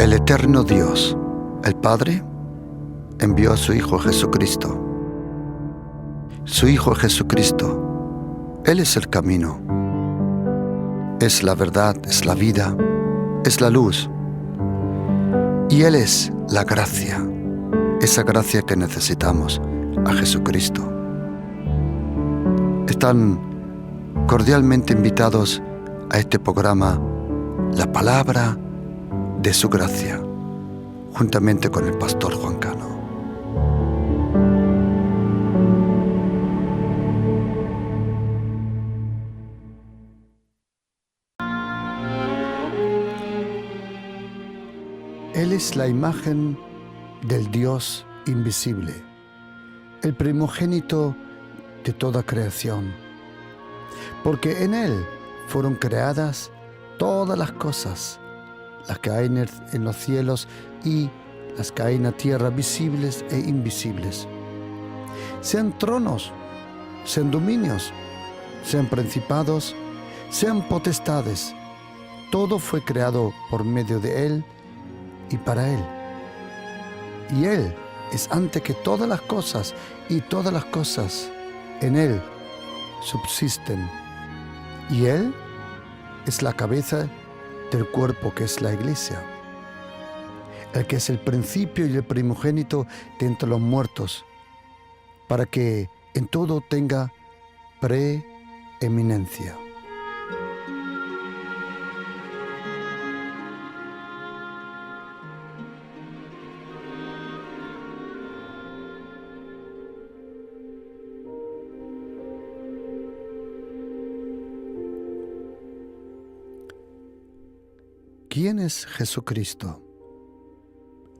El eterno Dios, el Padre, envió a su Hijo Jesucristo. Su Hijo Jesucristo, Él es el camino, es la verdad, es la vida, es la luz. Y Él es la gracia, esa gracia que necesitamos, a Jesucristo. Están cordialmente invitados a este programa, La Palabra de su Gracia, juntamente con el pastor Juan Cano. Él es la imagen del Dios invisible, el primogénito de toda creación, porque en Él fueron creadas todas las cosas, las que hay en los cielos y las que hay en la tierra, visibles e invisibles. Sean tronos, sean dominios, sean principados, sean potestades, todo fue creado por medio de Él y para Él. Y Él es antes que todas las cosas, y todas las cosas en Él subsisten. Y Él es la cabeza del cuerpo, que es la iglesia, el que es el principio y el primogénito de entre los muertos, para que en todo tenga preeminencia. ¿Quién es Jesucristo?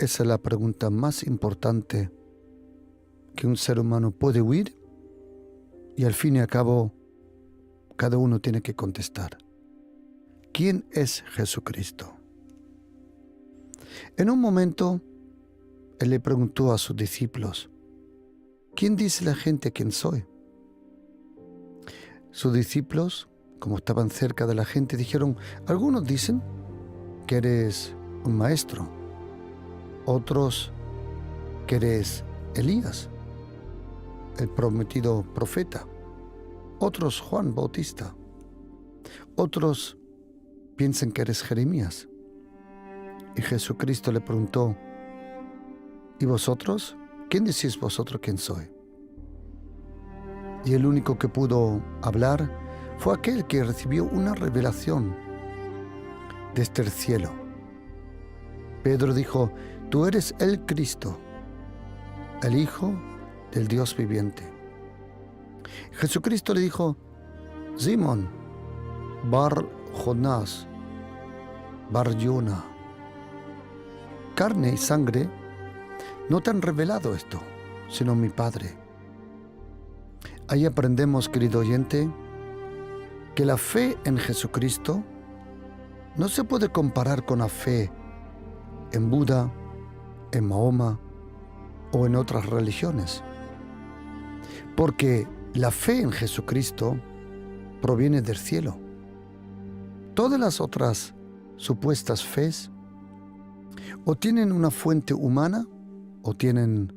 Esa es la pregunta más importante que un ser humano puede oír, y al fin y al cabo cada uno tiene que contestar. ¿Quién es Jesucristo? En un momento Él le preguntó a sus discípulos: ¿quién dice la gente quién soy? Sus discípulos, como estaban cerca de la gente, dijeron: algunos dicen que eres un maestro, otros que eres Elías, el prometido profeta, otros Juan Bautista, otros piensan que eres Jeremías. Y Jesucristo le preguntó: ¿y vosotros? ¿Quién decís vosotros quién soy? Y el único que pudo hablar fue aquel que recibió una revelación desde el cielo. Pedro dijo: tú eres el Cristo, el Hijo del Dios viviente. Jesucristo le dijo: Simón, Bar Jonás, Bar Yona, carne y sangre no te han revelado esto, sino mi Padre. Ahí aprendemos, querido oyente, que la fe en Jesucristo no se puede comparar con la fe en Buda, en Mahoma o en otras religiones, porque la fe en Jesucristo proviene del cielo. Todas las otras supuestas fes o tienen una fuente humana o tienen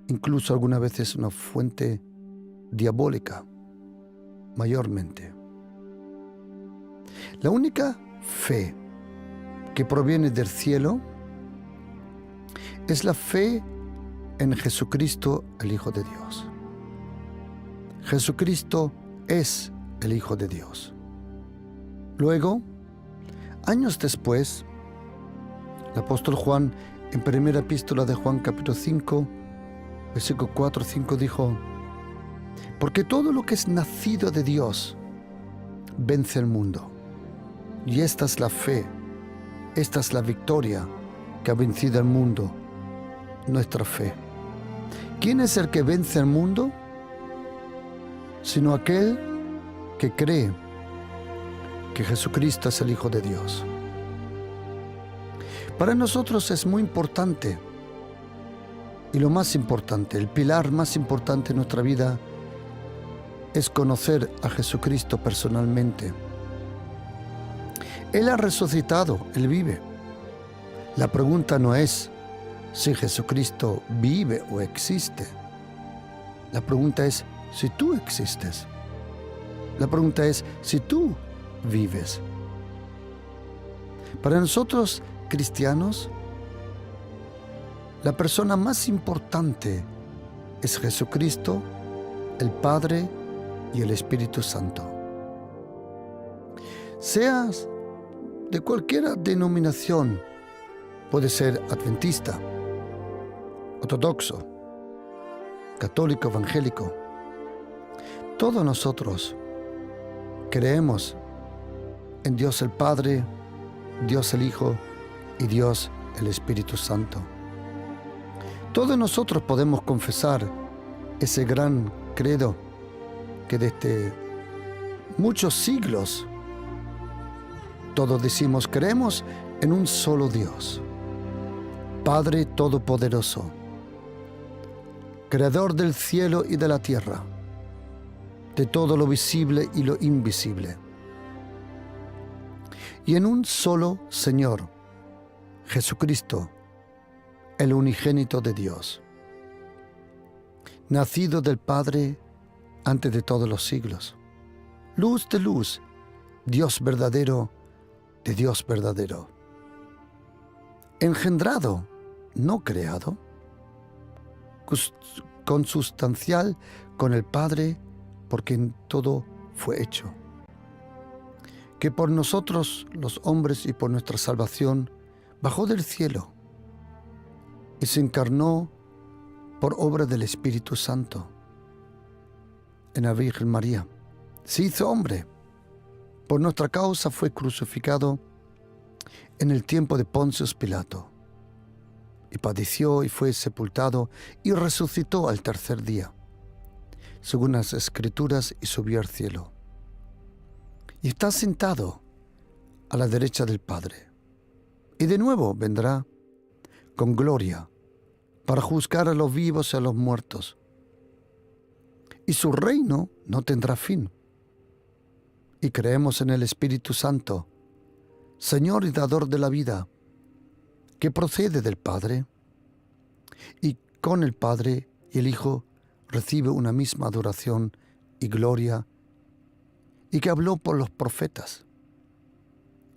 incluso algunas veces una fuente diabólica, mayormente. La única fe que proviene del cielo es la fe en Jesucristo, el Hijo de Dios. Jesucristo es el Hijo de Dios. Luego, años después, el apóstol Juan, en primera epístola de Juan, capítulo 5, versículo 4 o 5, dijo: porque todo lo que es nacido de Dios vence el mundo. Y esta es la fe, esta es la victoria que ha vencido el mundo, nuestra fe. ¿Quién es el que vence el mundo? Sino aquel que cree que Jesucristo es el Hijo de Dios. Para nosotros es muy importante, y lo más importante, el pilar más importante en nuestra vida es conocer a Jesucristo personalmente. Él ha resucitado, Él vive. La pregunta no es si Jesucristo vive o existe. La pregunta es si tú existes. La pregunta es si tú vives. Para nosotros cristianos, la persona más importante es Jesucristo, el Padre y el Espíritu Santo. Seas de cualquier denominación, puede ser adventista, ortodoxo, católico, evangélico. Todos nosotros creemos en Dios el Padre, Dios el Hijo y Dios el Espíritu Santo. Todos nosotros podemos confesar ese gran credo que desde muchos siglos todos decimos: creemos en un solo Dios, Padre Todopoderoso, Creador del cielo y de la tierra, de todo lo visible y lo invisible, y en un solo Señor, Jesucristo, el unigénito de Dios, nacido del Padre antes de todos los siglos, luz de luz, Dios verdadero de Dios verdadero, engendrado, no creado, consustancial con el Padre, porque en todo fue hecho, que por nosotros los hombres y por nuestra salvación bajó del cielo y se encarnó por obra del Espíritu Santo en la Virgen María. Se hizo hombre. Por nuestra causa fue crucificado en el tiempo de Poncio Pilato, y padeció y fue sepultado y resucitó al tercer día, según las Escrituras, y subió al cielo. Y está sentado a la derecha del Padre. Y de nuevo vendrá con gloria para juzgar a los vivos y a los muertos. Y su reino no tendrá fin. Y creemos en el Espíritu Santo, Señor y dador de la vida, que procede del Padre, y con el Padre y el Hijo recibe una misma adoración y gloria, y que habló por los profetas.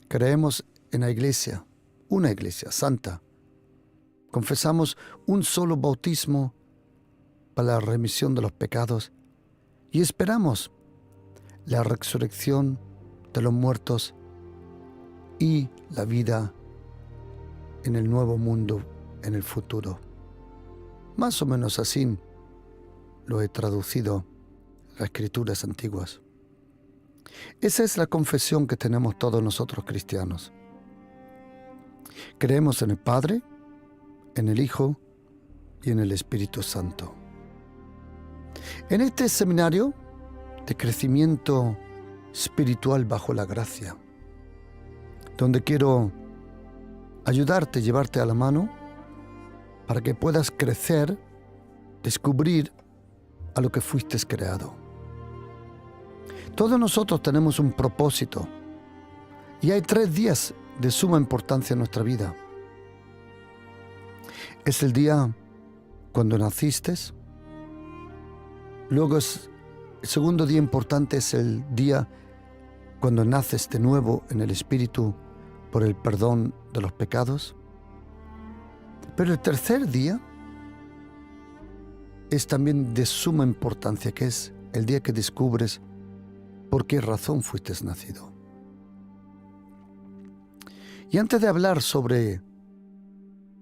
Creemos en la Iglesia, una Iglesia santa. Confesamos un solo bautismo para la remisión de los pecados y esperamos la resurrección de los muertos y la vida en el nuevo mundo en el futuro. Más o menos así lo he traducido las Escrituras antiguas. Esa es la confesión que tenemos todos nosotros cristianos. Creemos en el Padre, en el Hijo y en el Espíritu Santo. En este seminario de crecimiento espiritual bajo la gracia, donde quiero ayudarte, llevarte a la mano para que puedas crecer, descubrir a lo que fuiste creado. Todos nosotros tenemos un propósito y hay 3 días de suma importancia en nuestra vida. Es el día cuando naciste. Luego el segundo día importante es el día cuando naces de nuevo en el Espíritu por el perdón de los pecados. Pero el tercer día es también de suma importancia, que es el día que descubres por qué razón fuiste nacido. Y antes de hablar sobre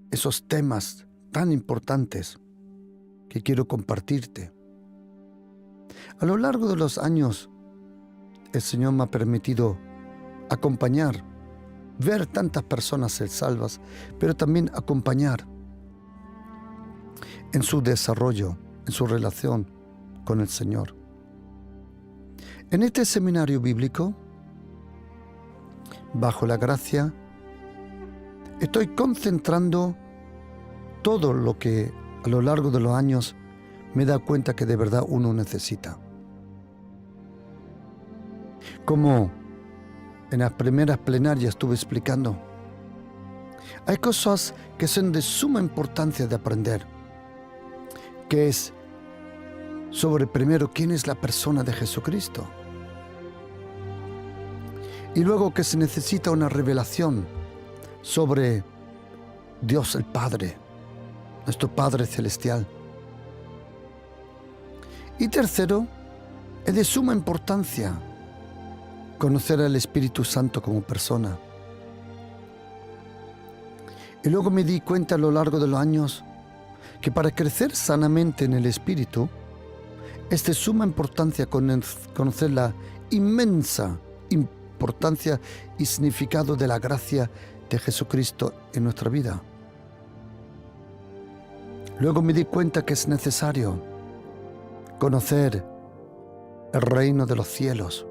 esos temas tan importantes que quiero compartirte, a lo largo de los años el Señor me ha permitido acompañar, ver tantas personas ser salvas, pero también acompañar en su desarrollo, en su relación con el Señor. En este seminario bíblico, bajo la gracia, estoy concentrando todo lo que a lo largo de los años me da cuenta que de verdad uno necesita. Como en las primeras plenarias estuve explicando, Hay cosas que son de suma importancia de aprender, que es sobre primero quién es la persona de Jesucristo. Y luego que se necesita una revelación sobre Dios el Padre, nuestro Padre Celestial. Y tercero, es de suma importancia conocer al Espíritu Santo como persona. Y luego me di cuenta a lo largo de los años que para crecer sanamente en el Espíritu, es de suma importancia conocer la inmensa importancia y significado de la gracia de Jesucristo en nuestra vida. Luego me di cuenta que es necesario conocer el reino de los cielos,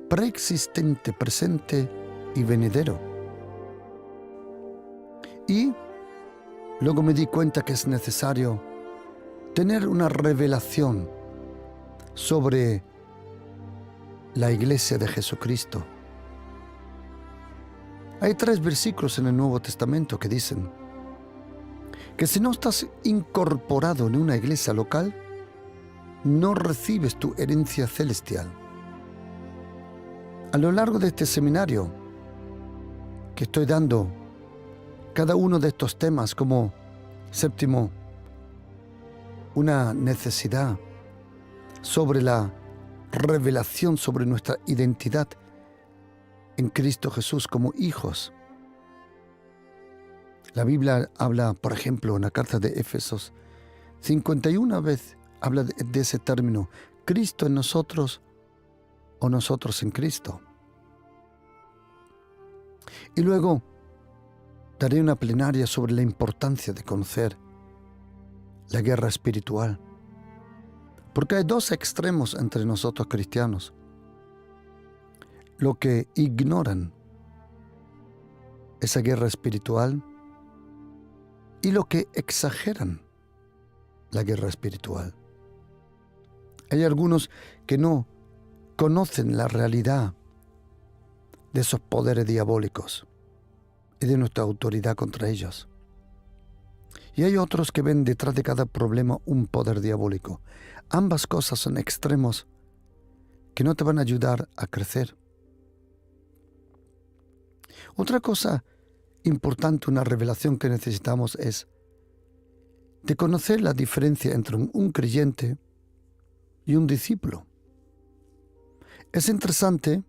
preexistente, presente y venidero. Y luego me di cuenta que es necesario tener una revelación sobre la iglesia de Jesucristo. Hay 3 versículos en el Nuevo Testamento que dicen que si no estás incorporado en una iglesia local, no recibes tu herencia celestial. A lo largo de este seminario que estoy dando, cada uno de estos temas como séptimo, una necesidad sobre la revelación sobre nuestra identidad en Cristo Jesús como hijos. La Biblia habla, por ejemplo, en la carta de Éfesos, 51 veces habla de ese término, Cristo en nosotros o nosotros en Cristo. Y luego daré una plenaria sobre la importancia de conocer la guerra espiritual. Porque hay 2 extremos entre nosotros cristianos. Lo que ignoran esa guerra espiritual y lo que exageran la guerra espiritual. Hay algunos que no conocen la realidad de esos poderes diabólicos y de nuestra autoridad contra ellos. Y hay otros que ven detrás de cada problema un poder diabólico. Ambas cosas son extremos que no te van a ayudar a crecer. Otra cosa importante, una revelación que necesitamos es de conocer la diferencia entre un creyente y un discípulo. Es interesante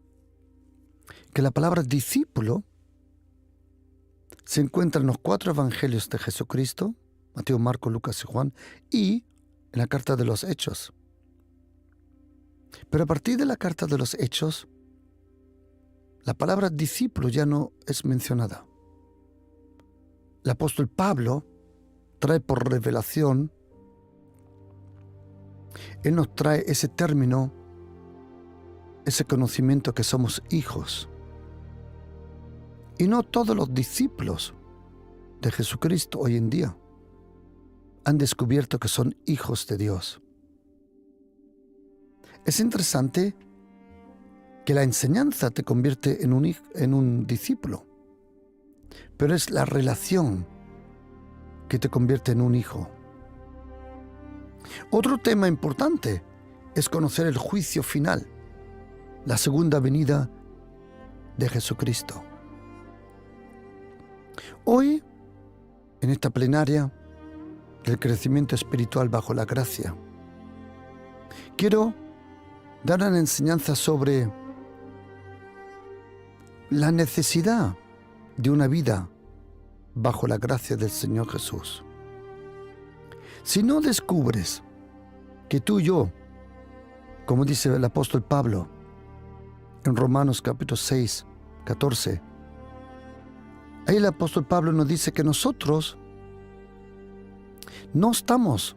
que la palabra discípulo se encuentra en los 4 evangelios de Jesucristo, Mateo, Marcos, Lucas y Juan, y en la carta de los Hechos. Pero a partir de la carta de los Hechos, la palabra discípulo ya no es mencionada. El apóstol Pablo trae por revelación, él nos trae ese término, ese conocimiento que somos hijos. Y no todos los discípulos de Jesucristo hoy en día han descubierto que son hijos de Dios. Es interesante que la enseñanza te convierte en un discípulo, pero es la relación que te convierte en un hijo. Otro tema importante es conocer el juicio final, la segunda venida de Jesucristo. Hoy, en esta plenaria del crecimiento espiritual bajo la gracia, quiero dar una enseñanza sobre la necesidad de una vida bajo la gracia del Señor Jesús. Si no descubres que tú y yo, como dice el apóstol Pablo en Romanos capítulo 6, 14, ahí el apóstol Pablo nos dice que nosotros no estamos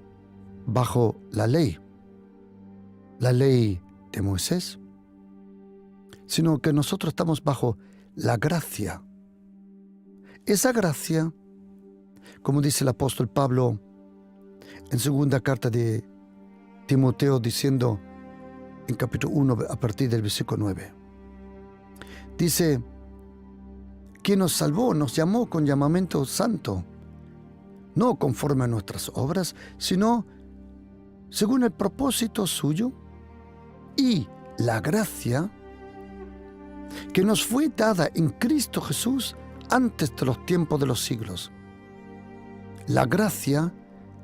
bajo la ley de Moisés, sino que nosotros estamos bajo la gracia. Esa gracia, como dice el apóstol Pablo en segunda carta de Timoteo, diciendo en capítulo 1 a partir del versículo 9, dice quien nos salvó, nos llamó con llamamiento santo, no conforme a nuestras obras, sino según el propósito suyo y la gracia que nos fue dada en Cristo Jesús antes de los tiempos de los siglos. La gracia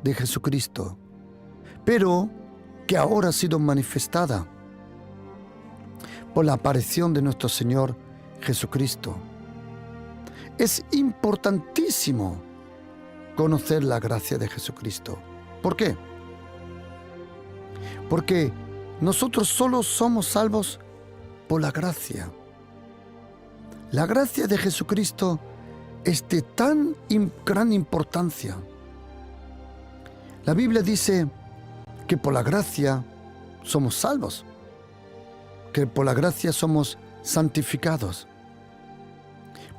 de Jesucristo, pero que ahora ha sido manifestada por la aparición de nuestro Señor Jesucristo. Es importantísimo conocer la gracia de Jesucristo. ¿Por qué? Porque nosotros solo somos salvos por la gracia. La gracia de Jesucristo es de tan gran importancia. La Biblia dice que por la gracia somos salvos, que por la gracia somos santificados.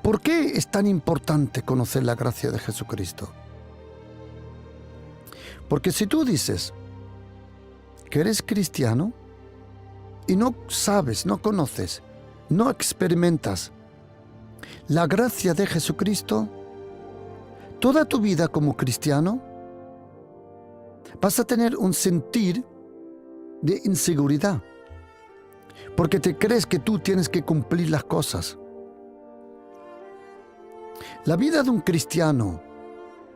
¿Por qué es tan importante conocer la gracia de Jesucristo? Porque si tú dices que eres cristiano y no sabes, no conoces, no experimentas la gracia de Jesucristo, toda tu vida como cristiano vas a tener un sentir de inseguridad, porque te crees que tú tienes que cumplir las cosas. La vida de un cristiano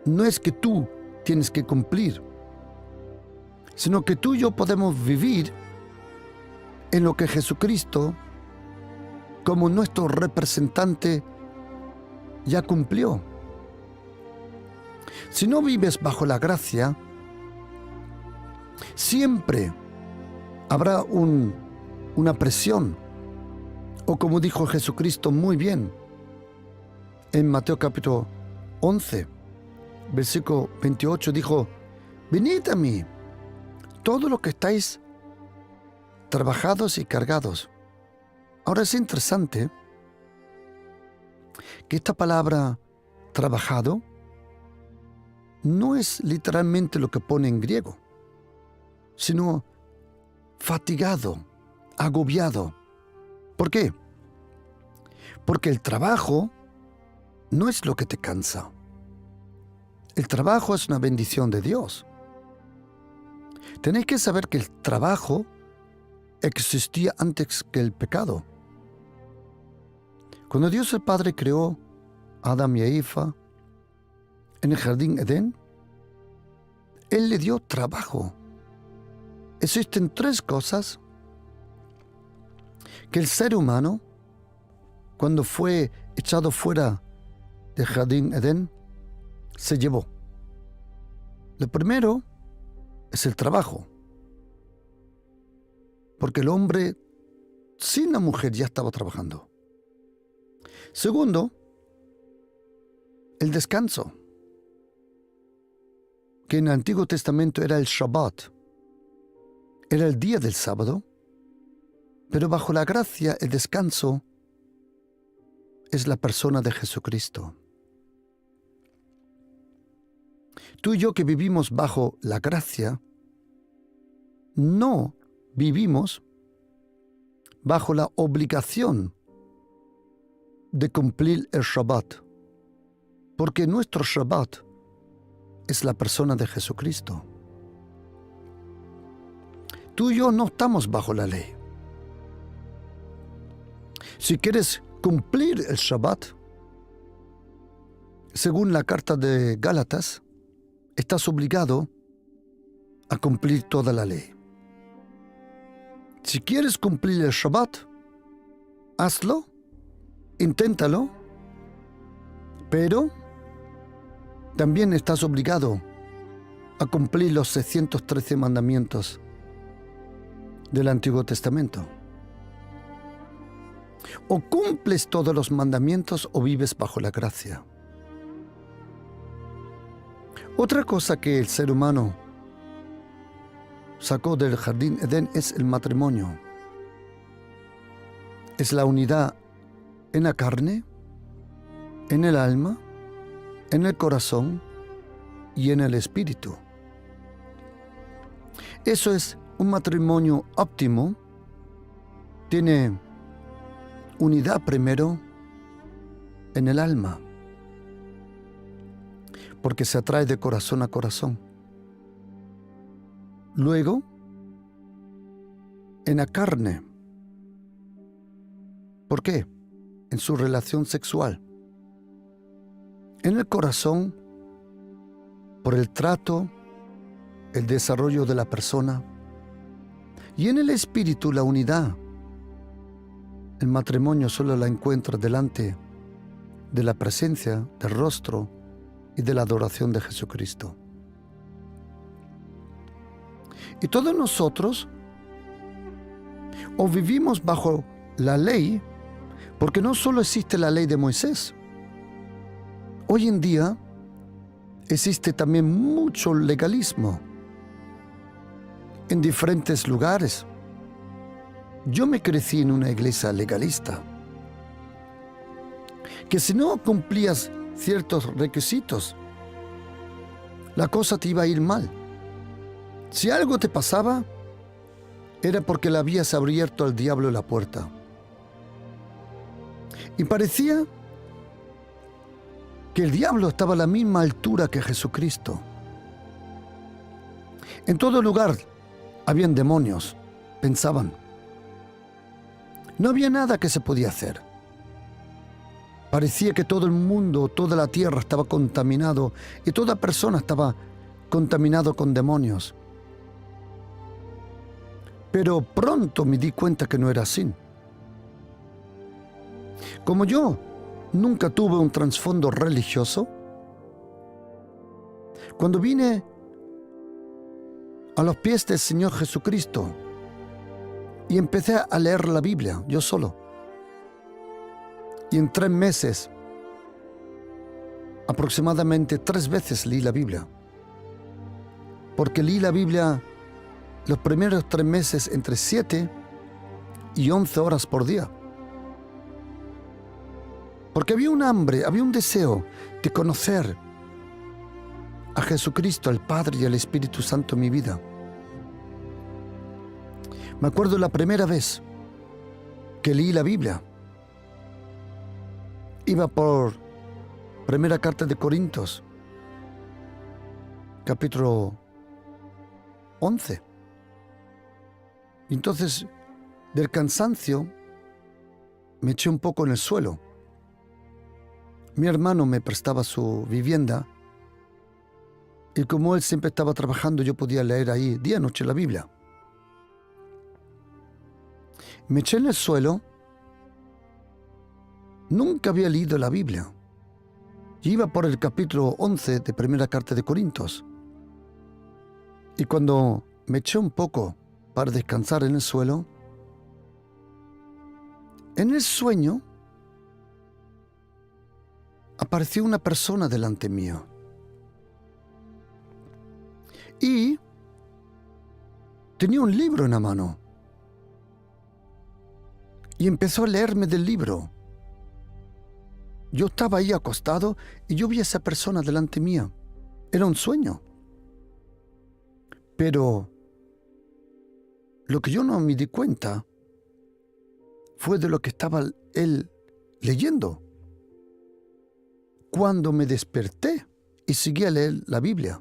no es que tú tienes que cumplir, sino que tú y yo podemos vivir en lo que Jesucristo, como nuestro representante, ya cumplió. Si no vives bajo la gracia, siempre habrá una presión, o como dijo Jesucristo muy bien en Mateo capítulo 11, versículo 28, dijo: venid a mí, todos los que estáis trabajados y cargados. Ahora es interesante que esta palabra trabajado no es literalmente lo que pone en griego, sino fatigado, agobiado. ¿Por qué? Porque el trabajo no es lo que te cansa. El trabajo es una bendición de Dios. Tenéis que saber que el trabajo existía antes que el pecado. Cuando Dios el Padre creó a Adán y a Eva en el jardín Edén, Él le dio trabajo. Existen tres cosas que el ser humano, cuando fue echado fuera del jardín Edén, se llevó. Lo primero es el trabajo, porque el hombre sin la mujer ya estaba trabajando. Segundo, el descanso, que en el Antiguo Testamento era el Shabbat, era el día del sábado, pero bajo la gracia el descanso es la persona de Jesucristo. Tú y yo que vivimos bajo la gracia, no vivimos bajo la obligación de cumplir el Shabbat, porque nuestro Shabbat es la persona de Jesucristo. Tú y yo no estamos bajo la ley. Si quieres cumplir el Shabbat, según la carta de Gálatas, estás obligado a cumplir toda la ley. Si quieres cumplir el Shabbat, hazlo, inténtalo, pero también estás obligado a cumplir los 613 mandamientos del Antiguo Testamento. O cumples todos los mandamientos o vives bajo la gracia. Otra cosa que el ser humano sacó del jardín Edén es el matrimonio. Es la unidad en la carne, en el alma, en el corazón y en el espíritu. Eso es un matrimonio óptimo. Tiene unidad primero, en el alma, porque se atrae de corazón a corazón. Luego, en la carne. ¿Por qué? En su relación sexual. En el corazón, por el trato, el desarrollo de la persona. Y en el espíritu, la unidad. El matrimonio solo la encuentra delante de la presencia, del rostro y de la adoración de Jesucristo. Y todos nosotros o vivimos bajo la ley, porque no solo existe la ley de Moisés. Hoy en día existe también mucho legalismo en diferentes lugares. Yo me crecí en una iglesia legalista, que si no cumplías ciertos requisitos, la cosa te iba a ir mal. Si algo te pasaba, era porque le habías abierto al diablo la puerta. Y parecía que el diablo estaba a la misma altura que Jesucristo. En todo lugar habían demonios, pensaban. No había nada que se podía hacer. Parecía que todo el mundo, toda la tierra estaba contaminado y toda persona estaba contaminado con demonios. Pero pronto me di cuenta que no era así. Como yo nunca tuve un trasfondo religioso, cuando vine a los pies del Señor Jesucristo y empecé a leer la Biblia, yo solo, y en 3 meses, aproximadamente 3 veces leí la Biblia, porque leí la Biblia los primeros 3 meses entre 7 y 11 horas por día. Porque había un hambre, había un deseo de conocer a Jesucristo, al Padre y al Espíritu Santo en mi vida. Me acuerdo la primera vez que leí la Biblia. Iba por Primera Carta de Corintios, capítulo 11. Entonces, del cansancio, me eché un poco en el suelo. Mi hermano me prestaba su vivienda y como él siempre estaba trabajando, yo podía leer ahí día y noche la Biblia. Me eché en el suelo. Nunca había leído la Biblia. Y iba por el capítulo 11 de Primera Carta de Corintios. Y cuando me eché un poco para descansar en el suelo, en el sueño apareció una persona delante mío. Y tenía un libro en la mano. Y empezó a leerme del libro. Yo estaba ahí acostado y yo vi a esa persona delante mía. Era un sueño. Pero lo que yo no me di cuenta fue de lo que estaba él leyendo. Cuando me desperté y seguí a leer la Biblia,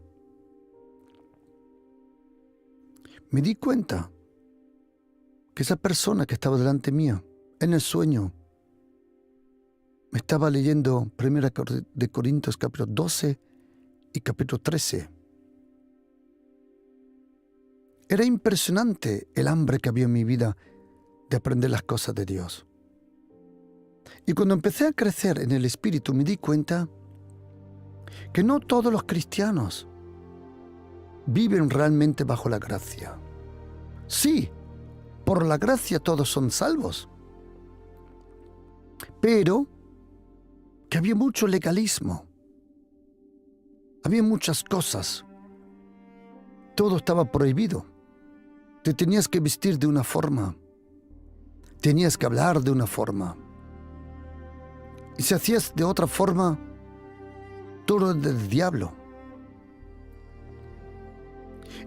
me di cuenta que esa persona que estaba delante mía, en el sueño, me estaba leyendo 1 de Corintios capítulo 12 y capítulo 13. Era impresionante el hambre que había en mi vida de aprender las cosas de Dios. Y cuando empecé a crecer en el Espíritu, me di cuenta que no todos los cristianos viven realmente bajo la gracia. Sí, por la gracia todos son salvos, pero que había mucho legalismo, había muchas cosas, todo estaba prohibido. Te tenías que vestir de una forma, tenías que hablar de una forma, y si hacías de otra forma, todo era del diablo.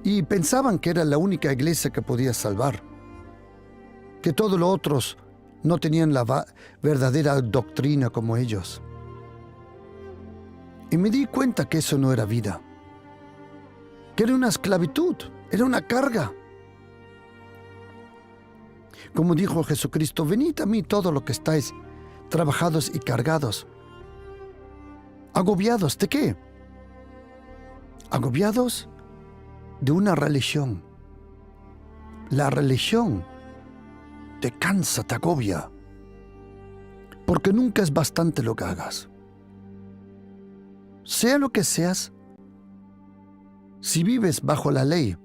Y pensaban que era la única iglesia que podía salvar, que todos los otros no tenían la verdadera doctrina como ellos. Y me di cuenta que eso no era vida, que era una esclavitud, era una carga. Como dijo Jesucristo, venid a mí todos los que estáis trabajados y cargados. ¿Agobiados de qué? Agobiados de una religión. La religión te cansa, te agobia, porque nunca es bastante lo que hagas. Sea lo que seas, si vives bajo la ley,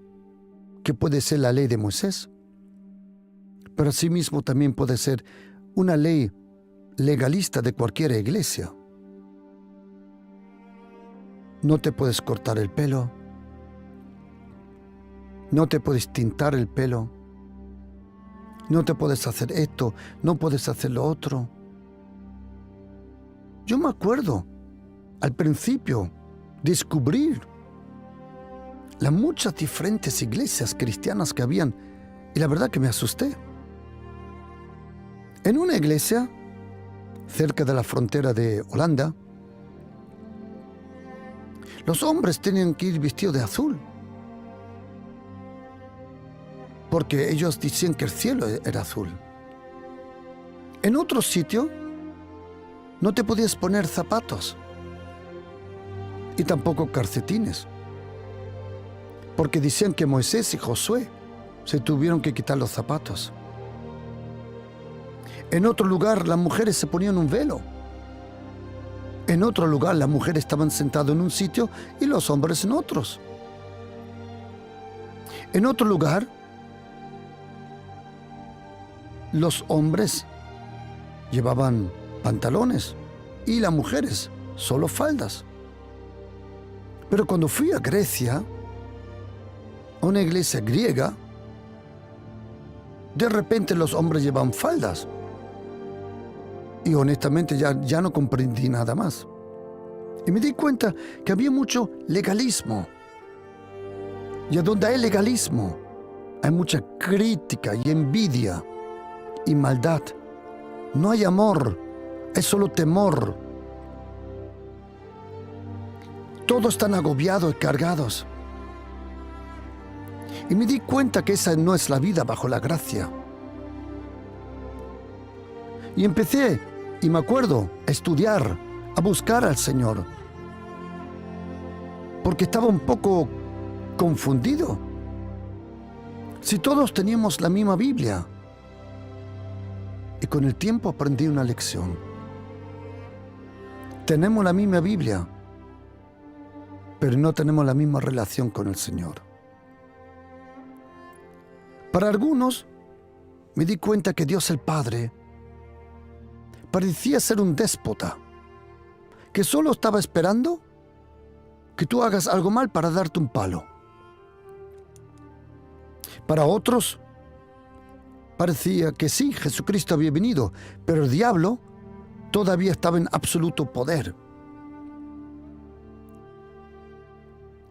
que puede ser la ley de Moisés, pero asimismo también puede ser una ley legalista de cualquier iglesia. No te puedes cortar el pelo, no te puedes tintar el pelo, no te puedes hacer esto, no puedes hacer lo otro. Yo me acuerdo, al principio, descubrir las muchas diferentes iglesias cristianas que habían, y la verdad que me asusté. En una iglesia, cerca de la frontera de Holanda, los hombres tenían que ir vestidos de azul, porque ellos decían que el cielo era azul. En otro sitio, no te podías poner zapatos y tampoco calcetines, porque decían que Moisés y Josué se tuvieron que quitar los zapatos. En otro lugar, las mujeres se ponían un velo. En otro lugar, las mujeres estaban sentadas en un sitio y los hombres en otros. En otro lugar, los hombres llevaban pantalones y las mujeres solo faldas. Pero cuando fui a Grecia, a una iglesia griega, de repente los hombres llevaban faldas. Y honestamente ya no comprendí nada más. Y me di cuenta que había mucho legalismo. Y a donde hay legalismo, hay mucha crítica y envidia y maldad. No hay amor, es solo temor. Todos están agobiados y cargados. Y me di cuenta que esa no es la vida bajo la gracia. Y empecé, y me acuerdo, a estudiar, a buscar al Señor, porque estaba un poco confundido. Si todos teníamos la misma Biblia, y con el tiempo aprendí una lección. Tenemos la misma Biblia, pero no tenemos la misma relación con el Señor. Para algunos, me di cuenta que Dios el Padre parecía ser un déspota, que solo estaba esperando que tú hagas algo mal para darte un palo. Para otros, parecía que sí, Jesucristo había venido, pero el diablo todavía estaba en absoluto poder.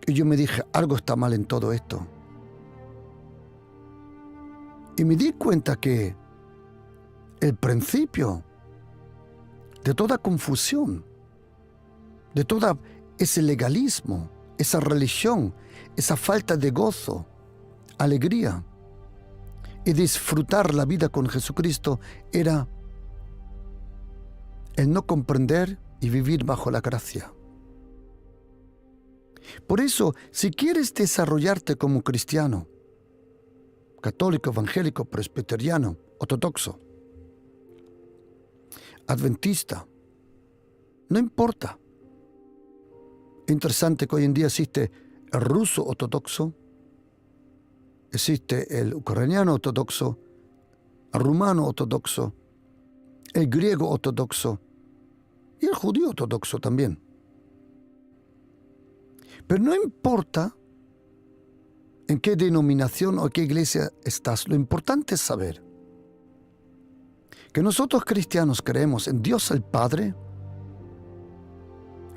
Y yo me dije, algo está mal en todo esto. Y me di cuenta que el principio de toda confusión, de todo ese legalismo, esa religión, esa falta de gozo, alegría y disfrutar la vida con Jesucristo era el no comprender y vivir bajo la gracia. Por eso, si quieres desarrollarte como cristiano, católico, evangélico, presbiteriano, ortodoxo, adventista, no importa. Interesante que hoy en día existe el ruso ortodoxo, existe el ucraniano ortodoxo, el rumano ortodoxo, el griego ortodoxo y el judío ortodoxo también. Pero no importa en qué denominación o qué iglesia estás, lo importante es saber que nosotros cristianos creemos en Dios el Padre,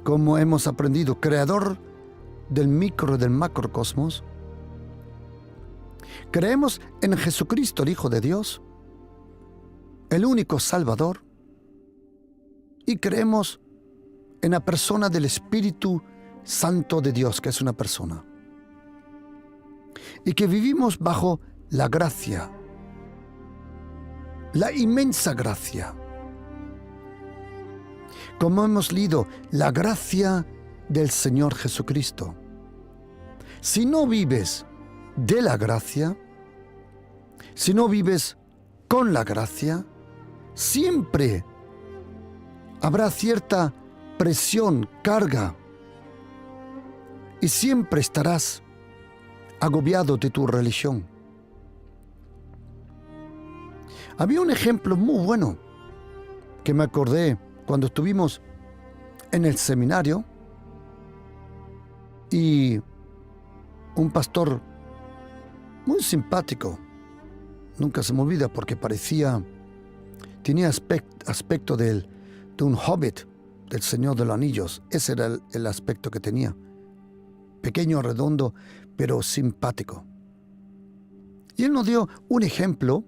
como hemos aprendido, creador del micro y del macrocosmos. Creemos en Jesucristo, el Hijo de Dios, el único Salvador, y creemos en la persona del Espíritu Santo de Dios, que es una persona. Y que vivimos bajo la gracia, la inmensa gracia. Como hemos leído, la gracia del Señor Jesucristo. Si no vives de la gracia, si no vives con la gracia, siempre habrá cierta presión, carga, y siempre estarás agobiado de tu religión. Había un ejemplo muy bueno que me acordé cuando estuvimos en el seminario y un pastor muy simpático, nunca se me olvida porque tenía aspecto de un hobbit, del Señor de los Anillos. Ese era el aspecto que tenía. Pequeño, redondo, pero simpático. Y él nos dio un ejemplo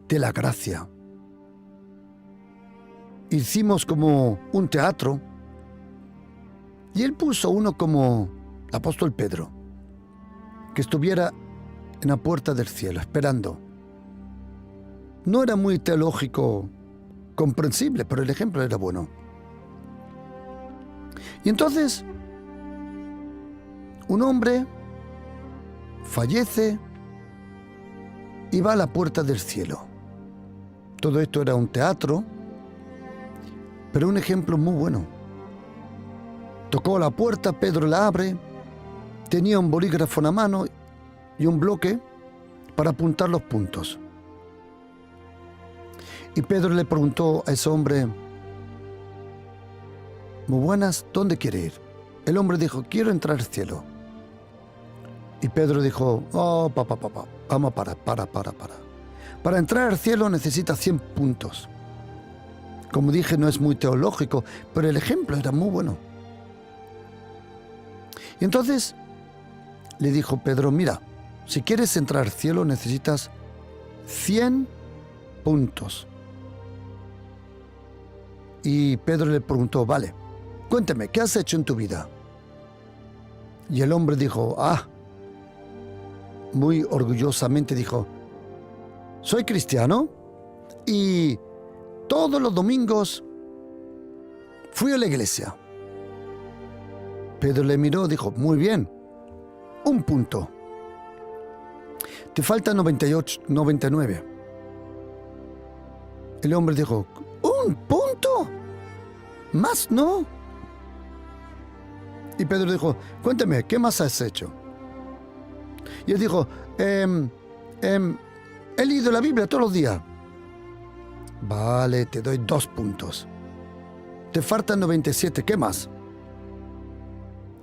de la gracia. Hicimos como un teatro y él puso uno como el apóstol Pedro, que estuviera en la puerta del cielo, esperando. No era muy teológico comprensible, pero el ejemplo era bueno. Y entonces, un hombre fallece y va a la puerta del cielo. Todo esto era un teatro, pero un ejemplo muy bueno. Tocó la puerta, Pedro la abre, tenía un bolígrafo en la mano y un bloque para apuntar los puntos. Y Pedro le preguntó a ese hombre: muy buenas, ¿dónde quiere ir? El hombre dijo: quiero entrar al cielo. Y Pedro dijo: oh, vamos, para. Para entrar al cielo necesita 100 puntos. Como dije, no es muy teológico, pero el ejemplo era muy bueno. Y entonces le dijo Pedro: mira, si quieres entrar al cielo necesitas 100 puntos. Y Pedro le preguntó: vale, cuéntame, ¿qué has hecho en tu vida? Y el hombre dijo: muy orgullosamente dijo: soy cristiano y todos los domingos fui a la iglesia. Pedro le miró y dijo: muy bien, 1 punto. Te faltan 99. El hombre dijo: ¿1 punto? ¿Más no? Y Pedro dijo: cuéntame, ¿qué más has hecho? Y él dijo: he leído la Biblia todos los días. Vale, te doy 2 puntos. Te faltan 97, ¿qué más?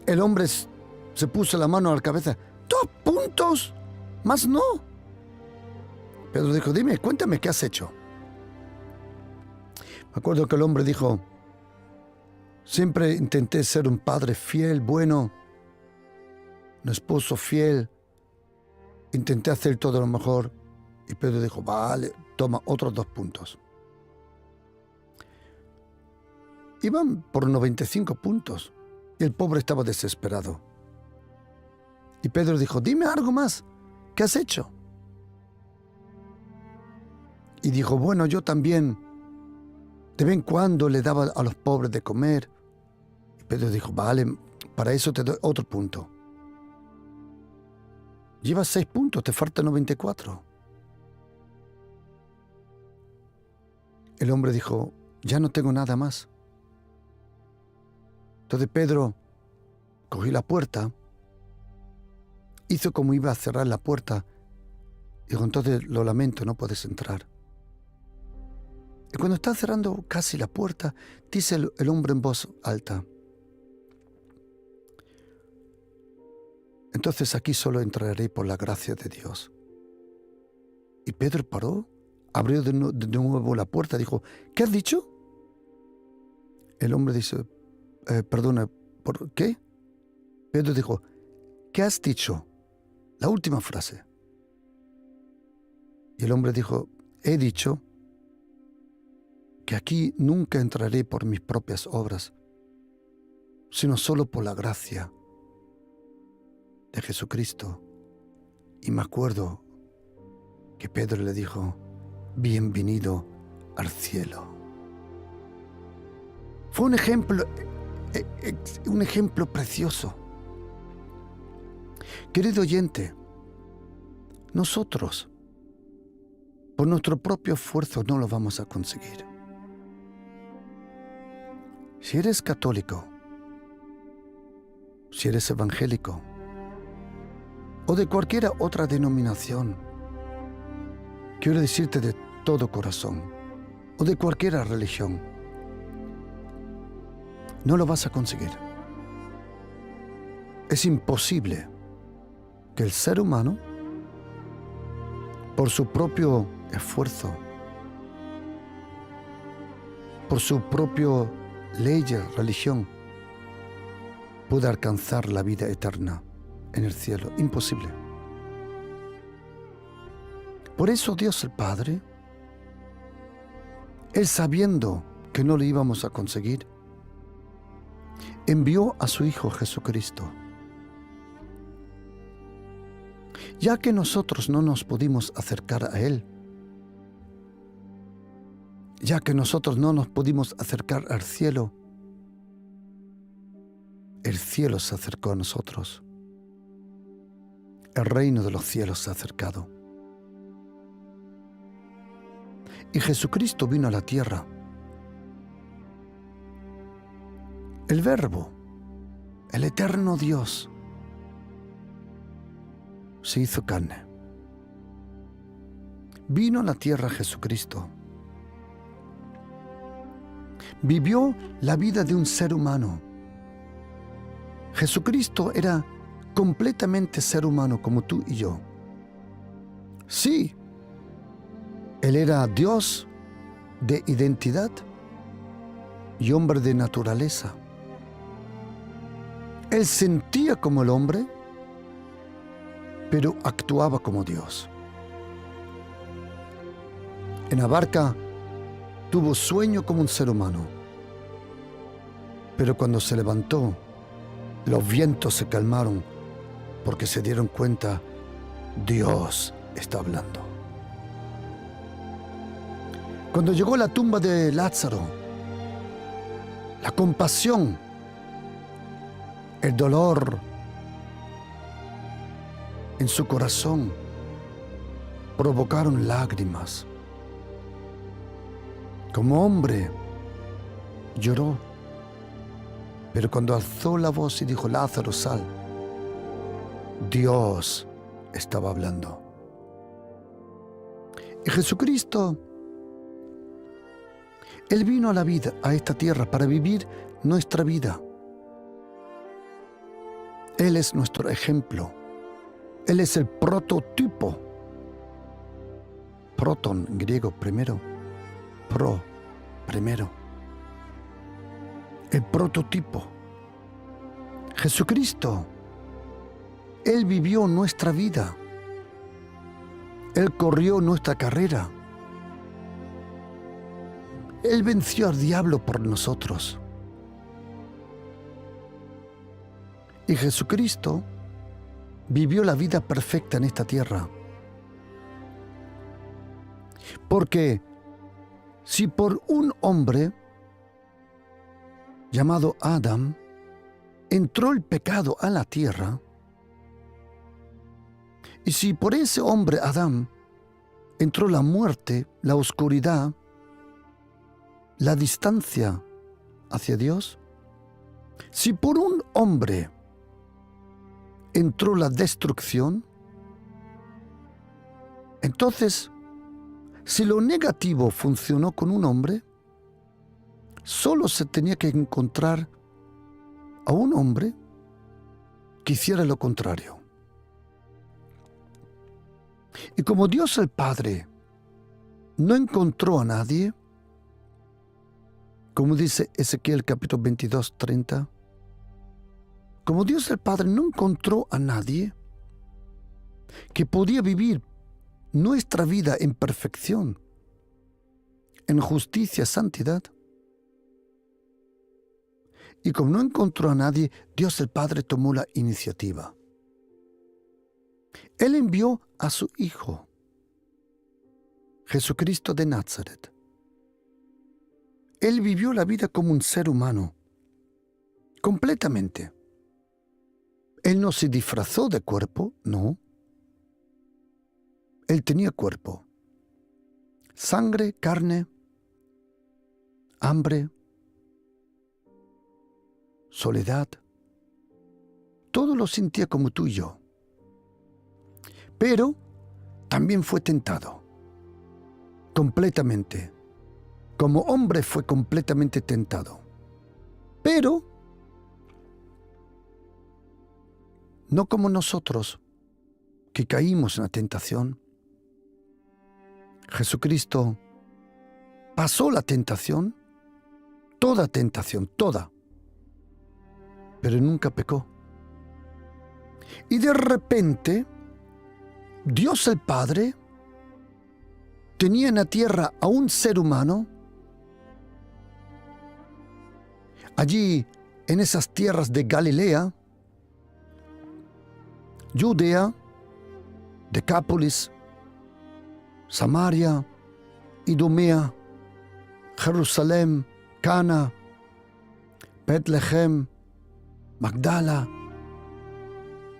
El hombre se puso la mano a la cabeza: 2 puntos, más no. Pedro dijo: dime, cuéntame, ¿qué has hecho? Me acuerdo que el hombre dijo: siempre intenté ser un padre fiel, bueno, un esposo fiel, intenté hacer todo lo mejor. Y Pedro dijo: vale, toma otros 2 puntos. Iban por 95 puntos y el pobre estaba desesperado. Y Pedro dijo: dime algo más, ¿qué has hecho? Y dijo: bueno, yo también de vez en cuando le daba a los pobres de comer. Y Pedro dijo: vale, para eso te doy otro punto. Llevas 6 puntos, te faltan 94. El hombre dijo: ya no tengo nada más. Entonces Pedro cogió la puerta, hizo como iba a cerrar la puerta, y dijo: entonces lo lamento, no puedes entrar. Y cuando está cerrando casi la puerta, dice el hombre en voz alta: entonces aquí solo entraré por la gracia de Dios. Y Pedro paró, abrió de nuevo la puerta, dijo: ¿qué has dicho? El hombre dice: perdona, ¿por qué? Pedro dijo: ¿qué has dicho? La última frase. Y el hombre dijo: he dicho que aquí nunca entraré por mis propias obras, sino solo por la gracia de Jesucristo. Y me acuerdo que Pedro le dijo, bienvenido al cielo. Fue un ejemplo precioso. Querido oyente, nosotros, por nuestro propio esfuerzo, no lo vamos a conseguir. Si eres católico, si eres evangélico, o de cualquier otra denominación, quiero decirte de todo corazón, o de cualquier religión, no lo vas a conseguir. Es imposible que el ser humano, por su propio esfuerzo, por su propia ley, religión, pueda alcanzar la vida eterna en el cielo. Imposible. Por eso Dios el Padre, Él sabiendo que no lo íbamos a conseguir, envió a su Hijo Jesucristo. Ya que nosotros no nos pudimos acercar a Él, ya que nosotros no nos pudimos acercar al cielo, el cielo se acercó a nosotros. El reino de los cielos se ha acercado. Y Jesucristo vino a la tierra. El Verbo, el eterno Dios, se hizo carne. Vino a la tierra Jesucristo. Vivió la vida de un ser humano. Jesucristo era completamente ser humano como tú y yo. Sí, Él era Dios de identidad y hombre de naturaleza. Él sentía como el hombre, pero actuaba como Dios. En la barca tuvo sueño como un ser humano, pero cuando se levantó, los vientos se calmaron porque se dieron cuenta, Dios está hablando. Cuando llegó a la tumba de Lázaro, la compasión, el dolor en su corazón provocaron lágrimas. Como hombre, lloró, pero cuando alzó la voz y dijo, Lázaro, sal, Dios estaba hablando. Y Jesucristo, Él vino a la vida, a esta tierra, para vivir nuestra vida. Él es nuestro ejemplo. Él es el prototipo. Proton, en griego, primero. Pro, primero. El prototipo. Jesucristo, Él vivió nuestra vida. Él corrió nuestra carrera. Él venció al diablo por nosotros. Y Jesucristo vivió la vida perfecta en esta tierra. Porque si por un hombre llamado Adán entró el pecado a la tierra, y si por ese hombre Adán entró la muerte, la oscuridad, la distancia hacia Dios, si por un hombre entró la destrucción, entonces, si lo negativo funcionó con un hombre, solo se tenía que encontrar a un hombre que hiciera lo contrario. Y como Dios el Padre no encontró a nadie, como dice Ezequiel capítulo 22, 30, como Dios el Padre no encontró a nadie que podía vivir nuestra vida en perfección, en justicia y santidad. Y como no encontró a nadie, Dios el Padre tomó la iniciativa. Él envió a su Hijo, Jesucristo de Nazaret. Él vivió la vida como un ser humano, completamente. Él no se disfrazó de cuerpo, no. Él tenía cuerpo, sangre, carne, hambre, soledad. Todo lo sentía como tú y yo. Pero también fue tentado, completamente. Como hombre fue completamente tentado. Pero no como nosotros, que caímos en la tentación. Jesucristo pasó la tentación, toda, pero nunca pecó. Y de repente, Dios el Padre tenía en la tierra a un ser humano, allí en esas tierras de Galilea, Judea, Decápolis, Samaria, Idumea, Jerusalén, Cana, Betlehem, Magdala,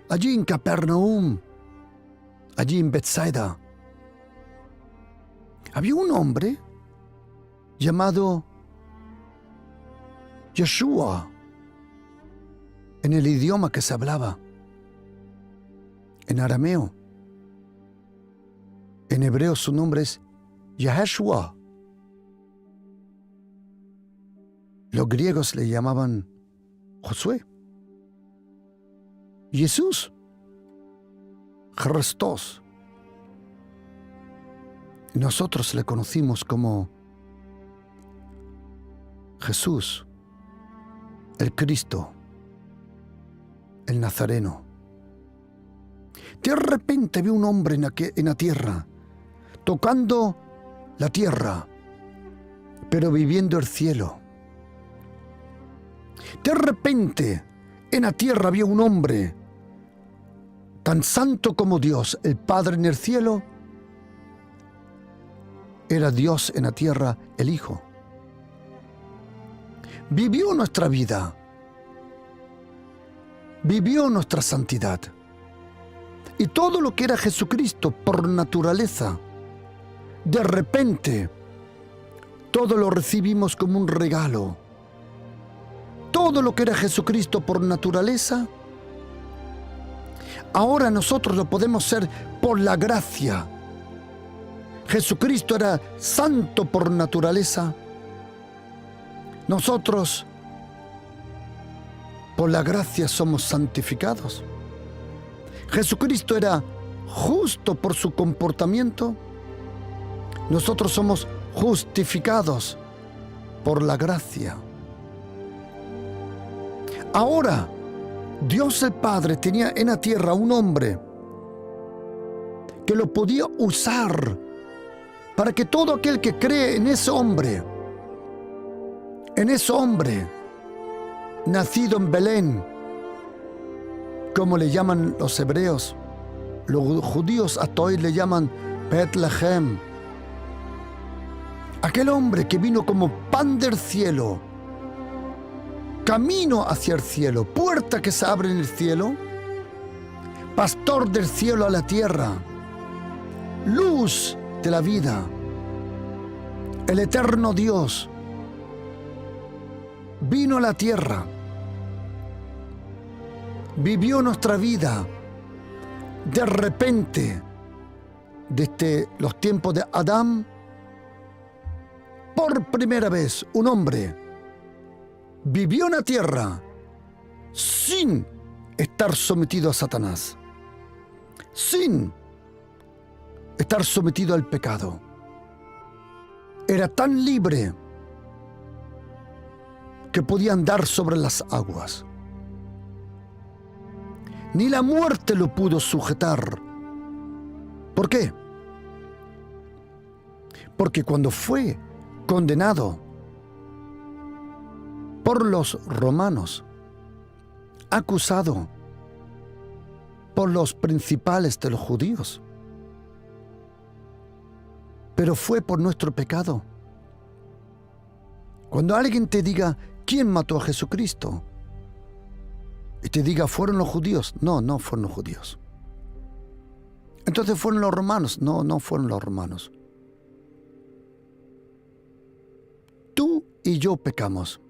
allí en Capernaum, allí en Bethsaida. Había un hombre llamado Yeshua, en el idioma que se hablaba, en arameo. En hebreo su nombre es Yahshua. Los griegos le llamaban Josué. Jesús, Christos. Nosotros le conocimos como Jesús, el Cristo, el Nazareno. De repente vi un hombre en la tierra, tocando la tierra, pero viviendo el cielo. De repente, en la tierra había un hombre tan santo como Dios, el Padre en el cielo. Era Dios en la tierra, el Hijo. Vivió nuestra vida, vivió nuestra santidad. Y todo lo que era Jesucristo por naturaleza, de repente, todo lo recibimos como un regalo. Todo lo que era Jesucristo por naturaleza, ahora nosotros lo podemos ser por la gracia. Jesucristo era santo por naturaleza. Nosotros, por la gracia, somos santificados. Jesucristo era justo por su comportamiento. Nosotros somos justificados por la gracia. Ahora, Dios el Padre tenía en la tierra un hombre que lo podía usar para que todo aquel que cree en ese hombre, nacido en Belén, como le llaman los hebreos, los judíos hasta hoy le llaman Betlehem, aquel hombre que vino como pan del cielo, camino hacia el cielo, puerta que se abre en el cielo, pastor del cielo a la tierra, luz de la vida, el eterno Dios, vino a la tierra, vivió nuestra vida. De repente, desde los tiempos de Adán, por primera vez un hombre vivió en la tierra sin estar sometido a Satanás, sin estar sometido al pecado. Era tan libre que podía andar sobre las aguas. Ni la muerte lo pudo sujetar. ¿Por qué? Porque cuando fue condenado por los romanos, acusado por los principales de los judíos, pero fue por nuestro pecado. Cuando alguien te diga, ¿quién mató a Jesucristo? Y te diga, ¿fueron los judíos? No, no fueron los judíos. Entonces, ¿fueron los romanos? No, no fueron los romanos. Tú y yo pecamos.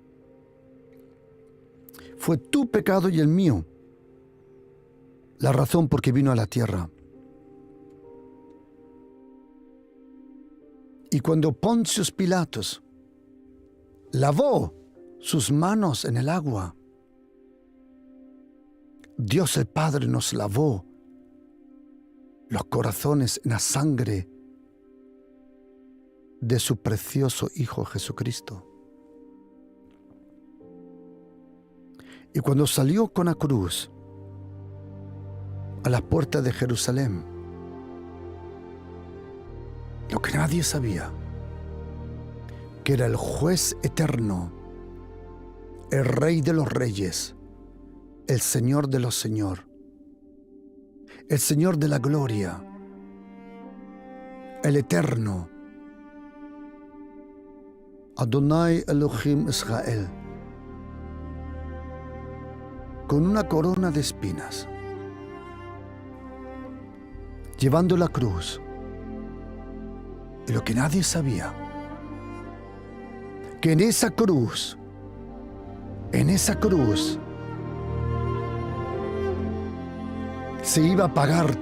Fue tu pecado y el mío la razón por que vino a la tierra. Y cuando Poncio Pilatos lavó sus manos en el agua, Dios el Padre nos lavó los corazones en la sangre de su precioso Hijo Jesucristo. Y cuando salió con la cruz a las puertas de Jerusalén, lo que nadie sabía, que era el juez eterno, el Rey de los reyes, el Señor de los señores, el Señor de la gloria, el eterno, Adonai Elohim Israel, con una corona de espinas, llevando la cruz. Y lo que nadie sabía, que en esa cruz, se iba a pagar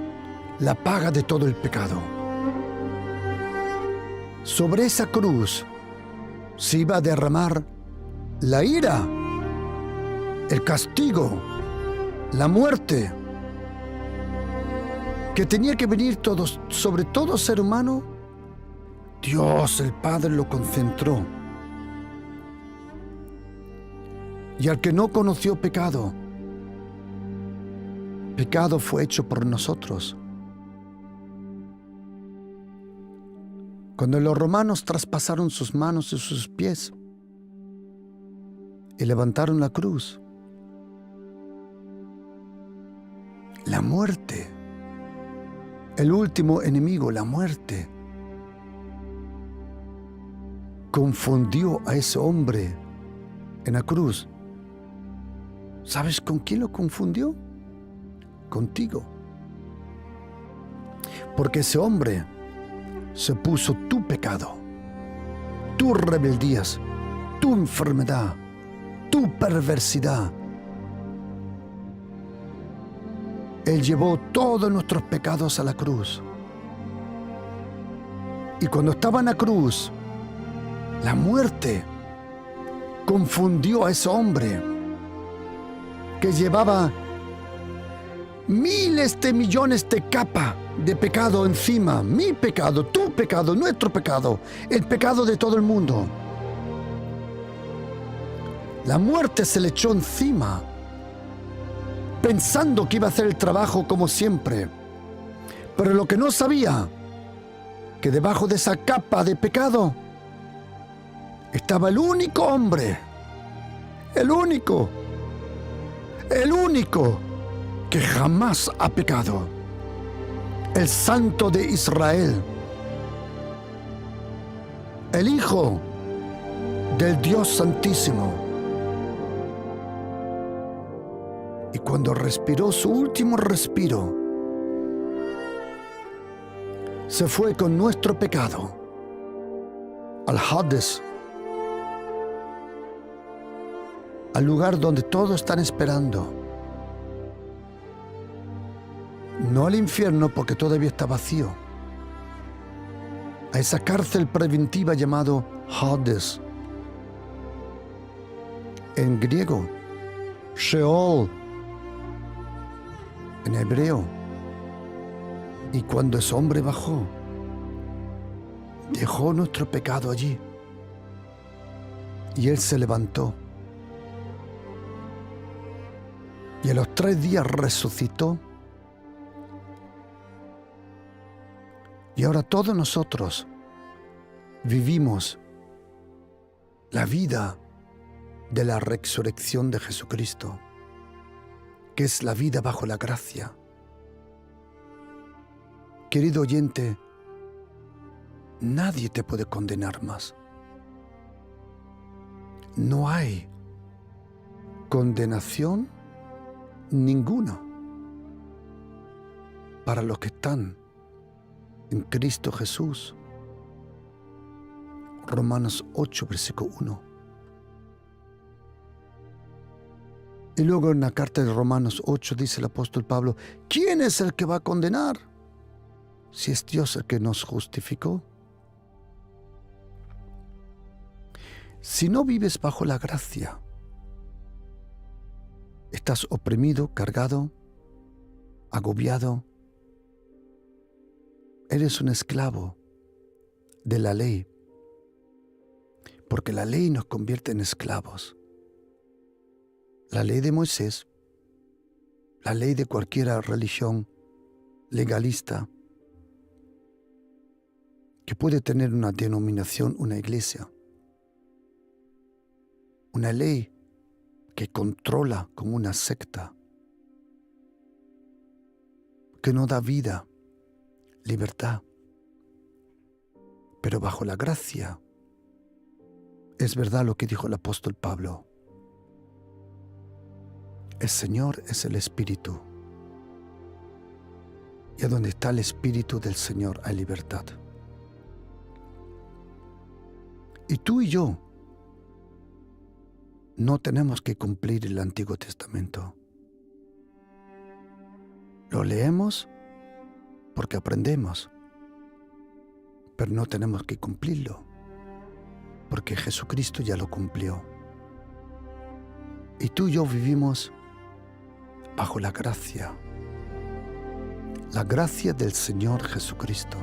la paga de todo el pecado. Sobre esa cruz se iba a derramar la ira, el castigo, la muerte, que tenía que venir sobre todo ser humano. Dios el Padre lo concentró. Y al que no conoció pecado, pecado fue hecho por nosotros. Cuando los romanos traspasaron sus manos y sus pies y levantaron la cruz, la muerte, el último enemigo, la muerte, confundió a ese hombre en la cruz. ¿Sabes con quién lo confundió? Contigo. Porque ese hombre se puso tu pecado, tus rebeldías, tu enfermedad, tu perversidad. Él llevó todos nuestros pecados a la cruz. Y cuando estaba en la cruz, la muerte confundió a ese hombre que llevaba miles de millones de capas de pecado encima. Mi pecado, tu pecado, nuestro pecado, el pecado de todo el mundo. La muerte se le echó encima, pensando que iba a hacer el trabajo como siempre. Pero lo que no sabía, que debajo de esa capa de pecado estaba el único hombre, el único que jamás ha pecado, el Santo de Israel, el Hijo del Dios Santísimo. Y cuando respiró su último respiro, se fue con nuestro pecado al Hades, al lugar donde todos están esperando. No al infierno, porque todavía está vacío. A esa cárcel preventiva llamado Hades. En griego, Sheol. En hebreo. Y cuando ese hombre bajó, dejó nuestro pecado allí. Y él se levantó. Y a los 3 días resucitó. Y ahora todos nosotros vivimos la vida de la resurrección de Jesucristo, que es la vida bajo la gracia. Querido oyente, nadie te puede condenar más. No hay condenación ninguna para los que están en Cristo Jesús. Romanos 8, versículo 1. Y luego en la carta de Romanos 8 dice el apóstol Pablo, ¿quién es el que va a condenar? Si es Dios el que nos justificó. Si no vives bajo la gracia, estás oprimido, cargado, agobiado. Eres un esclavo de la ley, porque la ley nos convierte en esclavos. La ley de Moisés, la ley de cualquier religión legalista que puede tener una denominación, una iglesia, una ley que controla como una secta, que no da vida, libertad. Pero bajo la gracia, es verdad lo que dijo el apóstol Pablo. El Señor es el Espíritu. Y a donde está el Espíritu del Señor hay libertad. Y tú y yo no tenemos que cumplir el Antiguo Testamento. Lo leemos porque aprendemos, pero no tenemos que cumplirlo, porque Jesucristo ya lo cumplió. Y tú y yo vivimos bajo la gracia del Señor Jesucristo.